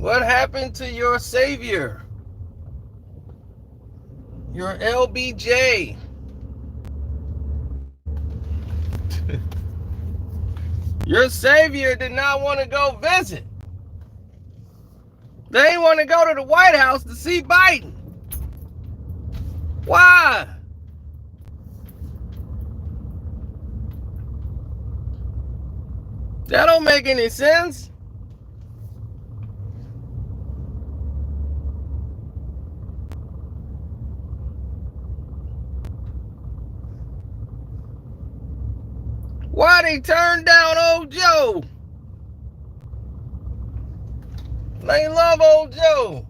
What happened to your savior? Your LBJ? Your savior did not want to go visit. They didn't want to go to the White House to see Biden. Why? That don't make any sense. Why they turned down old Joe? They love old Joe.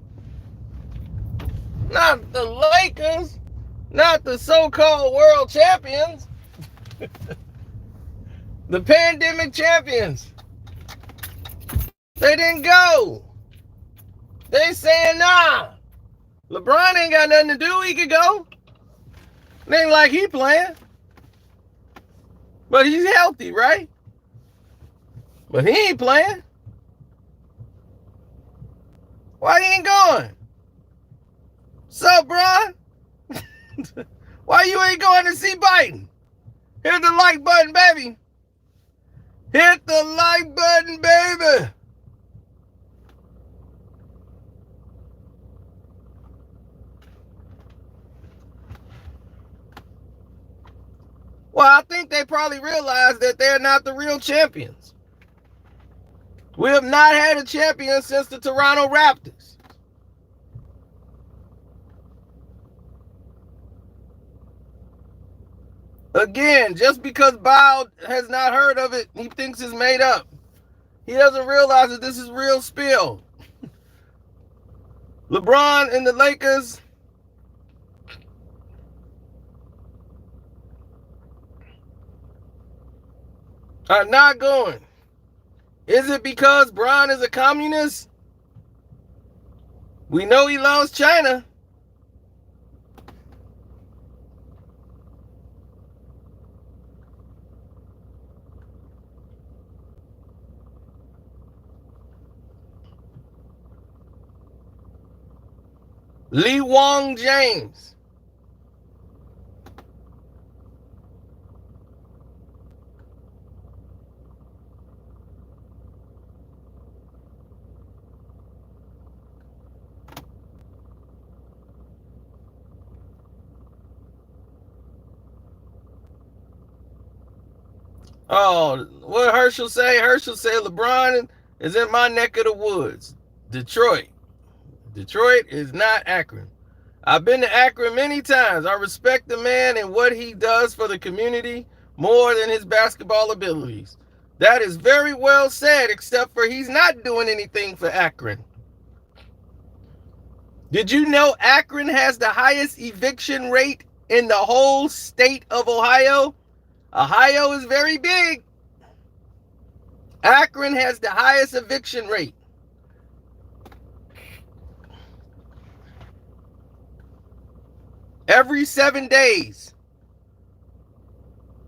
Not the Lakers. Not the so-called world champions. The pandemic champions. They didn't go. They saying, nah. LeBron ain't got nothing to do. He could go. It ain't like he playing. But he's healthy, right? But he ain't playing. Why he ain't going? Sup, Bron? Why you ain't going to see Biden? Hit the like button, baby. Hit the like button, baby. Well, I think they probably realize that they're not the real champions. We have not had a champion since the Toronto Raptors. Again, just because Bow has not heard of it, he thinks it's made up. He doesn't realize that this is real spill. LeBron and the Lakers are not going. Is it because Bron is a communist? We know he loves China. Lee Wong James. Oh, what Herschel say? Herschel say LeBron is in my neck of the woods. Detroit. Detroit is not Akron. I've been to Akron many times. I respect the man and what he does for the community more than his basketball abilities. That is very well said, except for he's not doing anything for Akron. Did you know Akron has the highest eviction rate in the whole state of Ohio? Ohio is very big. Akron has the highest eviction rate. Every 7 days,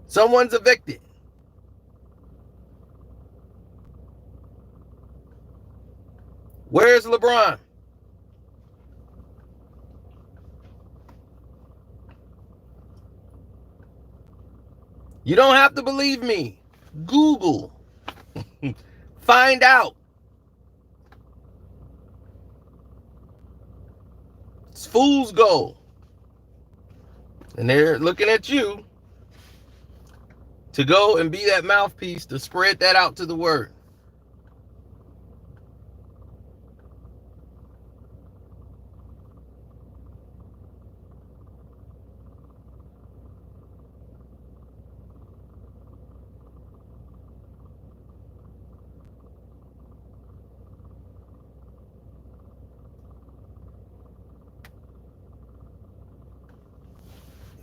someone's evicted. Where's LeBron? You don't have to believe me. Google. Find out. It's fool's gold. And they're looking at you to go and be that mouthpiece to spread that out to the word.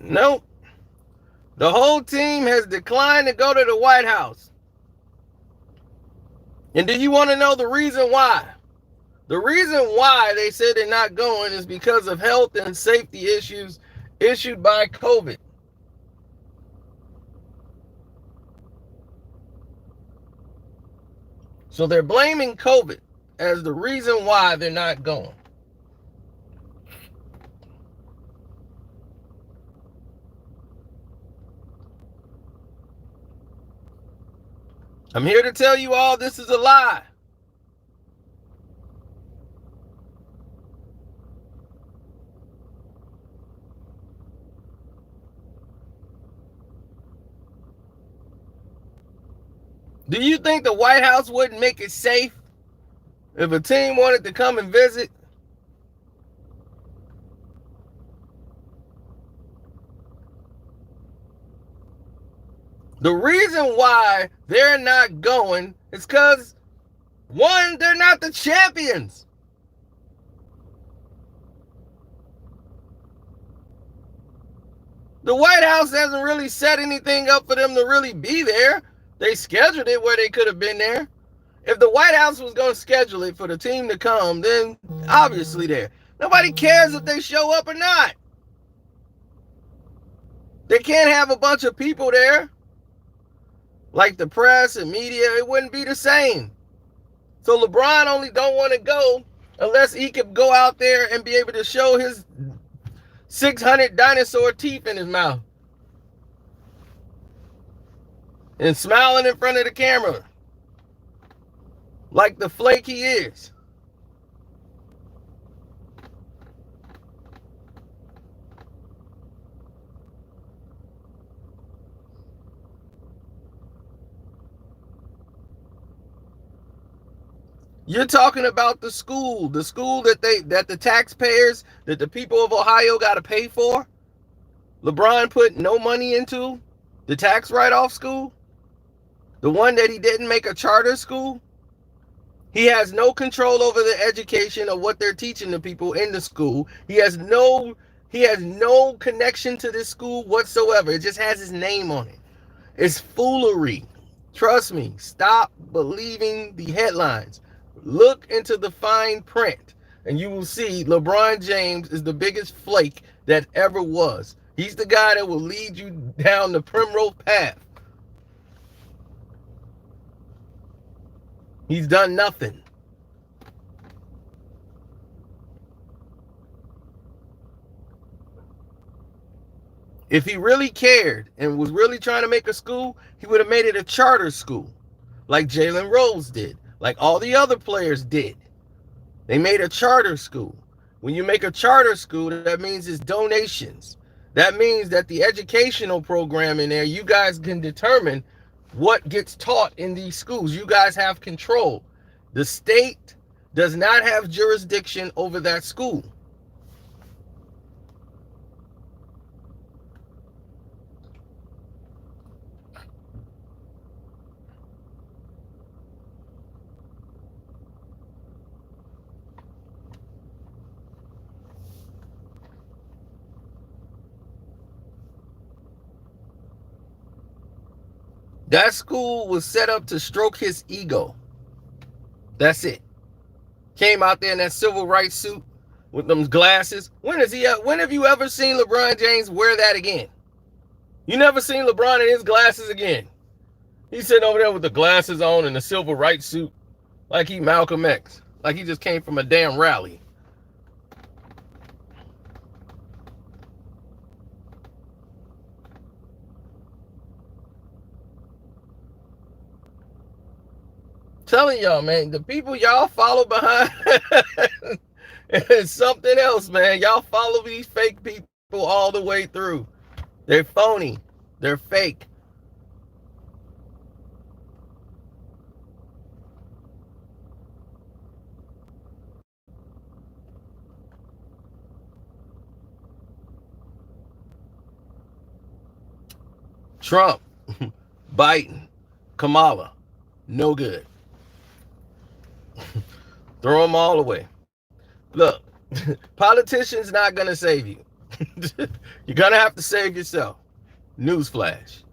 Nope. The whole team has declined to go to the White House. And do you want to know the reason why? The reason why they said they're not going is because of health and safety issues issued by COVID. So they're blaming COVID. as the reason why they're not going. I'm here to tell you all this is a lie. Do you think the White House wouldn't make it safe if a team wanted to come and visit? The reason why they're not going is because, one, they're not the champions. The White House hasn't really set anything up for them to really be there. They scheduled it where they could have been there. If the White House was going to schedule it for the team to come, then obviously there. Nobody cares if they show up or not. They can't have a bunch of people there, like the press and media. It wouldn't be the same. So LeBron only don't want to go unless he could go out there and be able to show his 600 dinosaur teeth in his mouth and smiling in front of the camera like the flake he is. You're talking about the school that the taxpayers, that the people of Ohio got to pay for. LeBron put no money into the tax write-off school, the one that he didn't make a charter school. He has no control over the education of what they're teaching the people in the school. He has no connection to this school whatsoever. It just has his name on it. It's foolery. Trust me. Stop believing the headlines. Look into the fine print, and you will see LeBron James is the biggest flake that ever was. He's the guy that will lead you down the primrose path. He's done nothing. If he really cared and was really trying to make a school, he would have made it a charter school, like Jalen Rose did, like all the other players did. They made a charter school. When you make a charter school, that means it's donations. That means that the educational program in there, you guys can determine what gets taught in these schools. You guys have control. The state does not have jurisdiction over that school. That school was set up to stroke his ego. That's it. Came out there in that civil rights suit with them glasses. When have you ever seen LeBron James wear that again? You never seen LeBron in his glasses again. He's sitting over there with the glasses on and the civil rights suit like he Malcolm X. Like he just came from a damn rally. Telling y'all, man, the people y'all follow behind is something else, man. Y'all follow these fake people all the way through. They're phony. They're fake. Trump, Biden, Kamala, no good. Throw them all away. Look, politicians not going to save you. You're going to have to save yourself. Newsflash.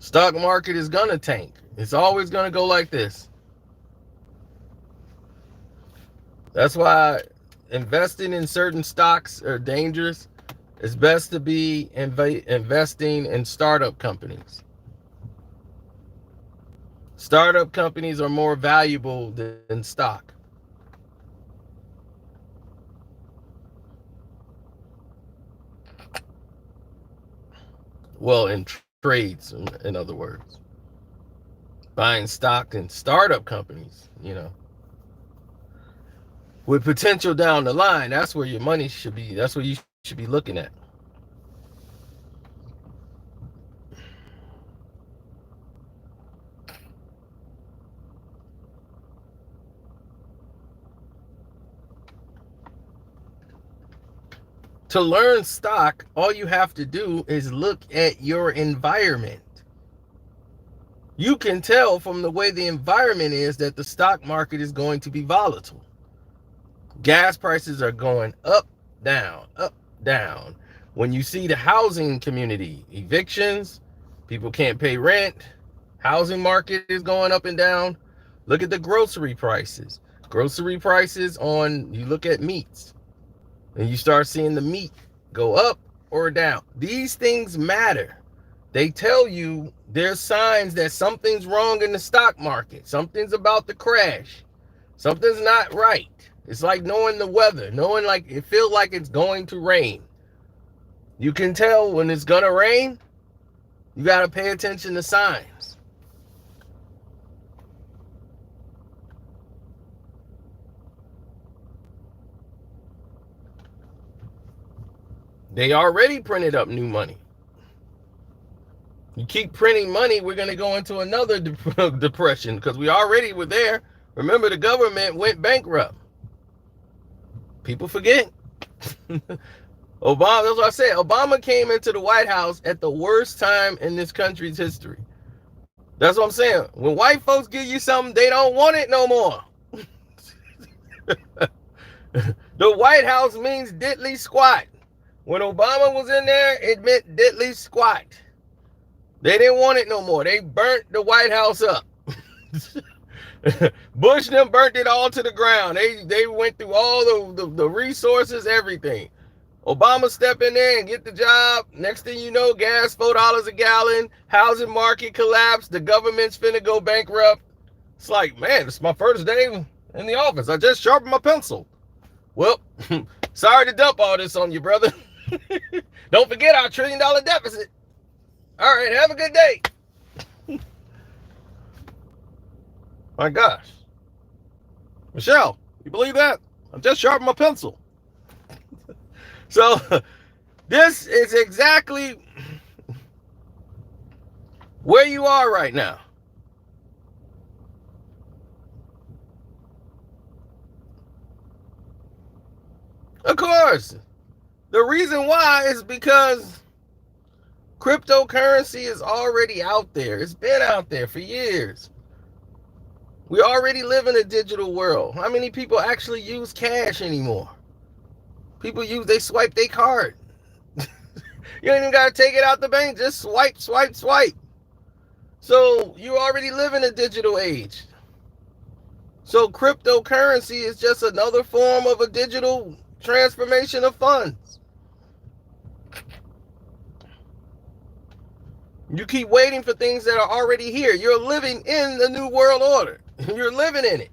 Stock market is going to tank. It's always going to go like this. That's why investing in certain stocks are dangerous. It's best to be investing in startup companies. Startup companies are more valuable than stock. Well, in trades, in other words. Buying stock in startup companies, with potential down the line, that's where your money should be. That's what you should be looking at. To learn stock, all you have to do is look at your environment. You can tell from the way the environment is that the stock market is going to be volatile. Gas prices are going up, down, up, down. When you see the housing community, evictions, people can't pay rent, housing market is going up and down. Look at the grocery prices. Grocery prices you look at meats, and you start seeing the meat go up or down. These things matter. They tell you there's signs that something's wrong in the stock market. Something's about to crash. Something's not right. It's like knowing the weather, knowing like it feels like it's going to rain. You can tell when it's gonna rain. You got to pay attention to signs. They already printed up new money. You keep printing money, we're going to go into another depression because we already were there. Remember, the government went bankrupt. People forget. Obama, that's what I said. Obama came into the White House at the worst time in this country's history. That's what I'm saying. When white folks give you something, they don't want it no more. The White House means diddly squat. When Obama was in there, it meant diddly squat. They didn't want it no more. They burnt the White House up. Bush them burnt it all to the ground. They went through all the resources, everything. Obama step in there and get the job. Next thing you know, gas $4 a gallon. Housing market collapsed. The government's finna go bankrupt. It's like, man, it's my first day in the office. I just sharpened my pencil. Well, sorry to dump all this on you, brother. Don't forget our $1 trillion deficit. All right, have a good day. My gosh. Michelle, you believe that? I just sharpened my pencil. So, this is exactly where you are right now. Of course. The reason why is because cryptocurrency is already out there. It's been out there for years. We already live in a digital world. How many people actually use cash anymore? People they swipe their card. You don't even got to take it out the bank. Just swipe, swipe, swipe. So you already live in a digital age. So cryptocurrency is just another form of a digital transformation of funds. You keep waiting for things that are already here. You're living in the new world order. You're living in it.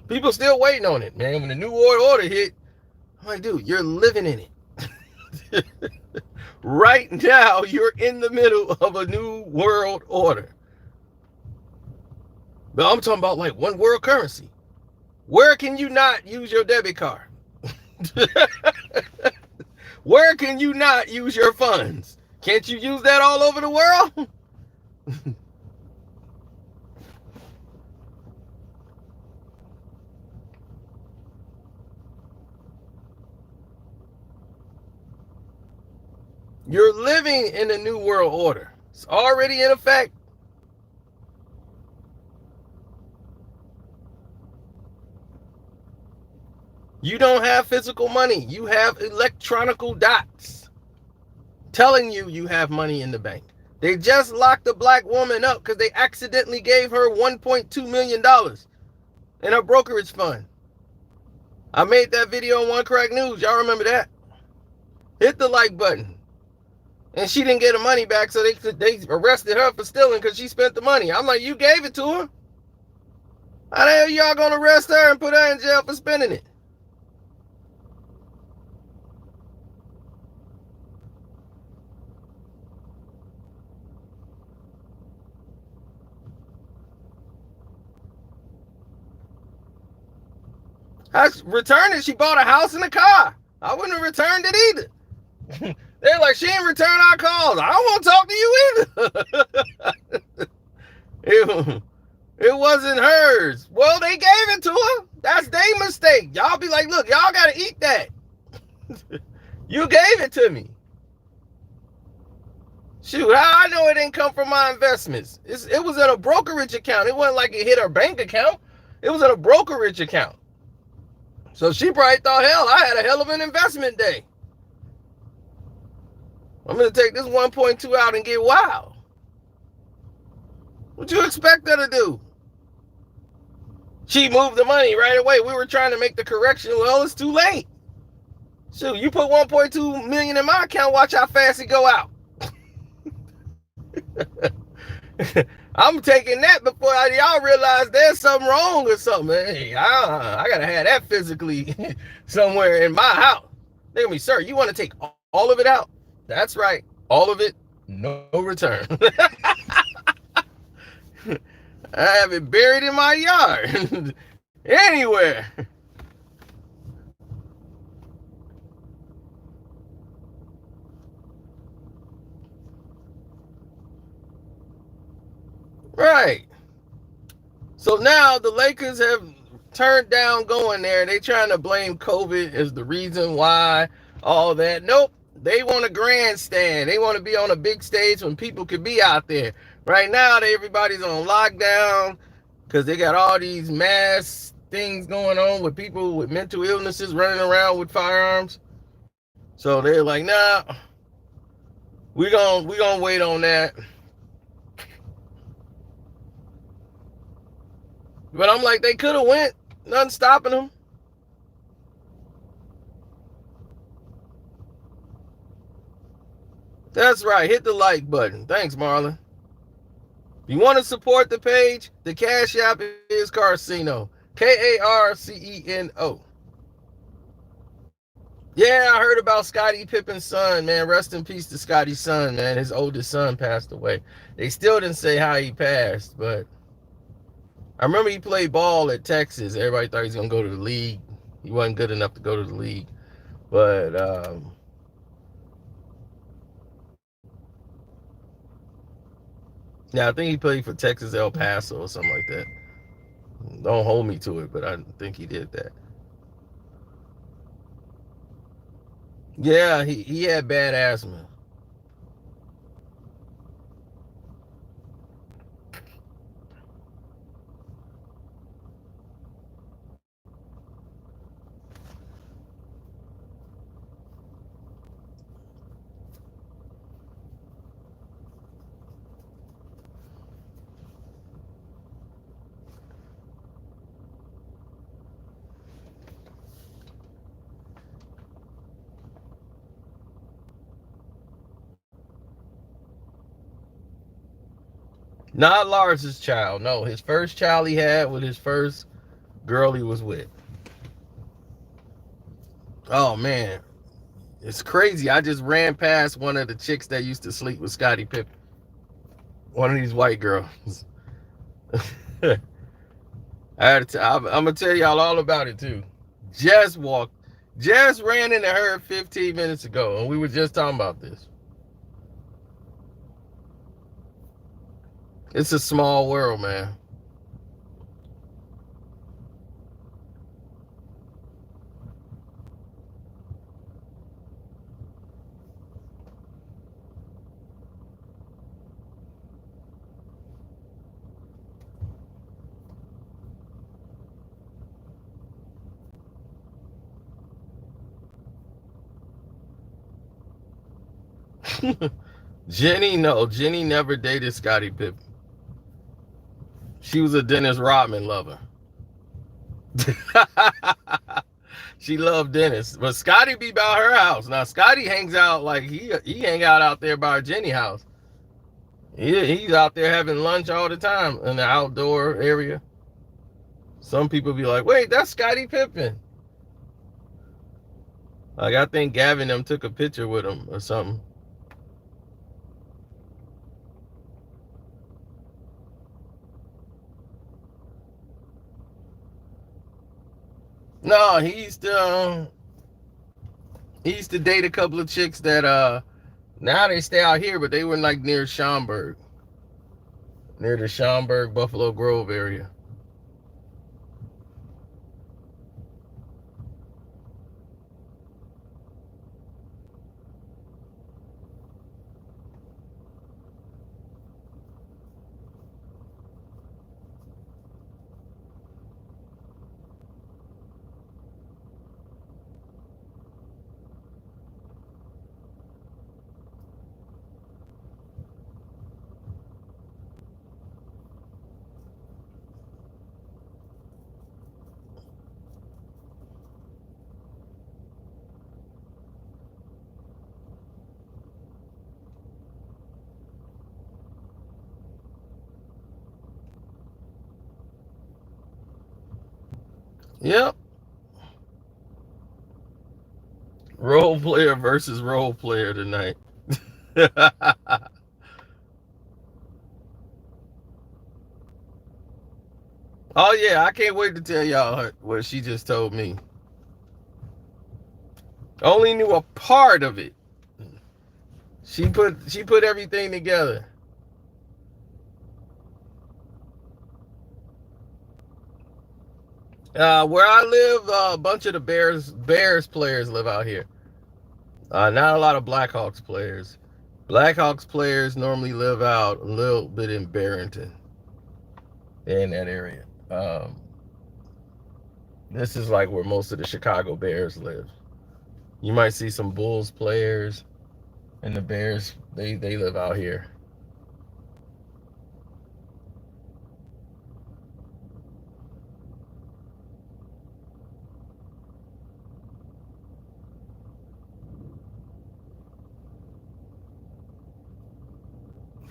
People still waiting on it, man. When the new world order hit, I'm like, dude, you're living in it. Right now, you're in the middle of a new world order. But I'm talking about like one world currency. Where can you not use your debit card? Where can you not use your funds? Can't you use that all over the world? You're living in a new world order. It's already in effect. You don't have physical money. You have electronical dots telling you have money in the bank. They just locked a black woman up because they accidentally gave her $1.2 million in her brokerage fund. I made that video on One Crack News. Y'all remember that? Hit the like button. And she didn't get her money back, so they arrested her for stealing because she spent the money. I'm like, you gave it to her. How the hell y'all gonna arrest her and put her in jail for spending it? I returned it. She bought a house and a car. I wouldn't have returned it either. They're like, she didn't return our calls. I don't want to talk to you either. it wasn't hers. Well, they gave it to her. That's their mistake. Y'all be like, look, y'all got to eat that. You gave it to me. Shoot, how I know it didn't come from my investments? It was in a brokerage account. It wasn't like it hit her bank account. It was in a brokerage account. So she probably thought, hell, I had a hell of an investment day. I'm going to take this 1.2 out and get wild. What you expect her to do? She moved the money right away. We were trying to make the correction. Well, it's too late. Shoot, you put 1.2 million in my account, watch how fast it go out. I'm taking that before y'all realize there's something wrong or something. Hey, I gotta have that physically somewhere in my house. They're gonna be, sir, you want to take all of it out? That's right, all of it, no return. I have it buried in my yard, anywhere. Right. So now the Lakers have turned down going there. They trying to blame COVID as the reason why all that. Nope. They want a grandstand. They want to be on a big stage when people could be out there. Right now, everybody's on lockdown because they got all these mass things going on with people with mental illnesses running around with firearms. So they're like, nah, we're gonna wait on that. But I'm like, they could have went. Nothing stopping them. That's right. Hit the like button. Thanks, Marlon. If you want to support the page, the Cash App is Carcino. Karceno. Yeah, I heard about Scottie Pippen's son, man. Rest in peace to Scottie's son, man. His oldest son passed away. They still didn't say how he passed, but I remember he played ball at Texas. Everybody thought he was going to go to the league. He wasn't good enough to go to the league. But yeah, I think he played for Texas El Paso or something like that. Don't hold me to it, but I think he did that. Yeah, he had bad asthma. Not Lars's child. No, his first child he had with his first girl he was with. Oh, man. It's crazy. I just ran past one of the chicks that used to sleep with Scottie Pippen. One of these white girls. I'm going to tell y'all all about it, too. Just ran into her 15 minutes ago, and we were just talking about this. It's a small world, man. Jenny, no, Jenny never dated Scottie Pippen. She was a Dennis Rodman lover. She loved Dennis, but Scotty be by her house. Now Scotty hangs out like he hang out there by Jenny house. He's out there having lunch all the time in the outdoor area. Some people be like, wait, that's Scottie Pippen. Like, I think Gavin them took a picture with him or something. No, he used to date a couple of chicks that now they stay out here, but they were like near Schaumburg. Near the Schaumburg, Buffalo Grove area. Yep. Role player versus role player tonight. Oh yeah, I can't wait to tell y'all what she just told me. Only knew a part of it. She put everything together. Where I live, a bunch of the Bears players live out here. Not a lot of Blackhawks players. Blackhawks players normally live out a little bit in Barrington, in that area. This is like where most of the Chicago Bears live. You might see some Bulls players, and the Bears, they live out here.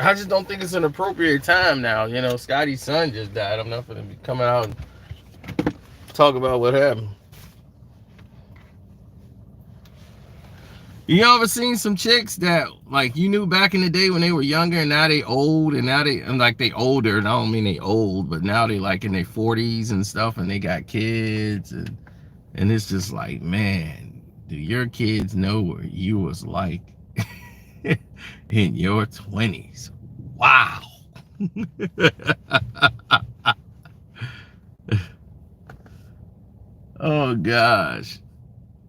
I just don't think it's an appropriate time now. You know, Scotty's son just died. I'm not going to be coming out and talk about what happened. You ever seen some chicks that like you knew back in the day when they were younger, and now they old, and now they like they older, and I don't mean they old, but now they like in their 40s and stuff, and they got kids, and it's just like, man, do your kids know what you was like in your 20s? Wow. Oh gosh.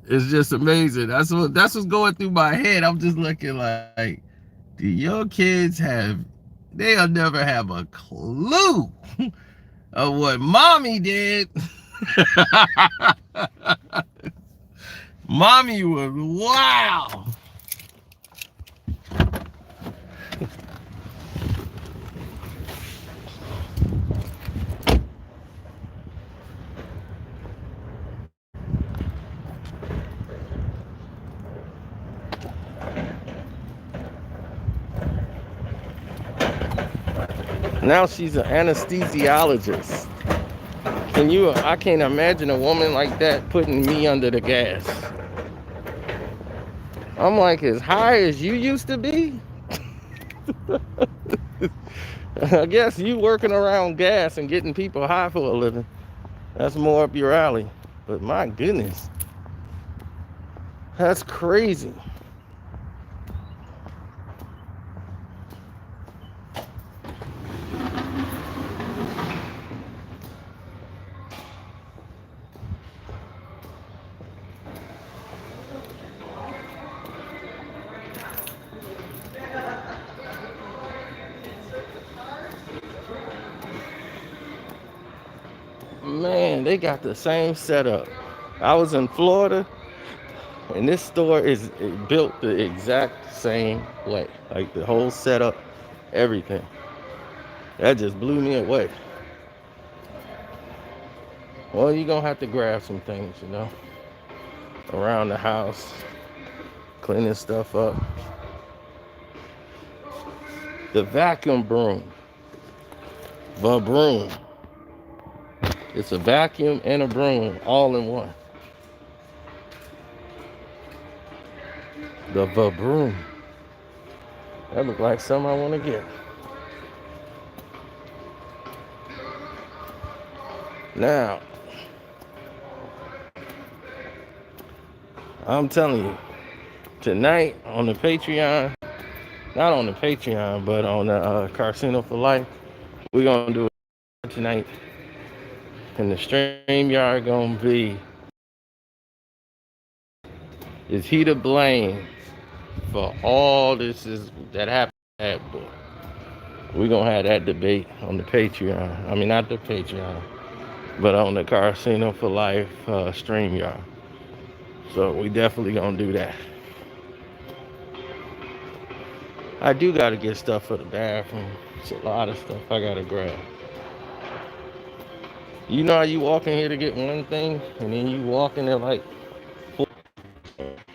It's just amazing. That's what's going through my head. I'm just looking like, do your kids they'll never have a clue of what mommy did. Mommy was wow. Now she's an anesthesiologist. I can't imagine a woman like that putting me under the gas. I'm like, as high as you used to be? I guess you working around gas and getting people high for a living. That's more up your alley. But my goodness, that's crazy. Man, they got the same setup. I was in Florida, and this store is built the exact same way. Like the whole setup, everything. That just blew me away. Well, you're gonna have to grab some things, around the house, cleaning stuff up. The vacuum broom. The broom. It's a vacuum and a broom all in one. The broom. That look like something I want to get. Now, I'm telling you, tonight on the Patreon, not on the Patreon, but on the Casino for Life, we're going to do it tonight. And the StreamYard going to be, is he to blame for all that happened? We're going to have that debate on the Patreon. I mean, not the Patreon, but on the Casino for Life StreamYard. So we definitely going to do that. I do got to get stuff for the bathroom. It's a lot of stuff I got to grab. You know how you walk in here to get one thing, and then you walk in there like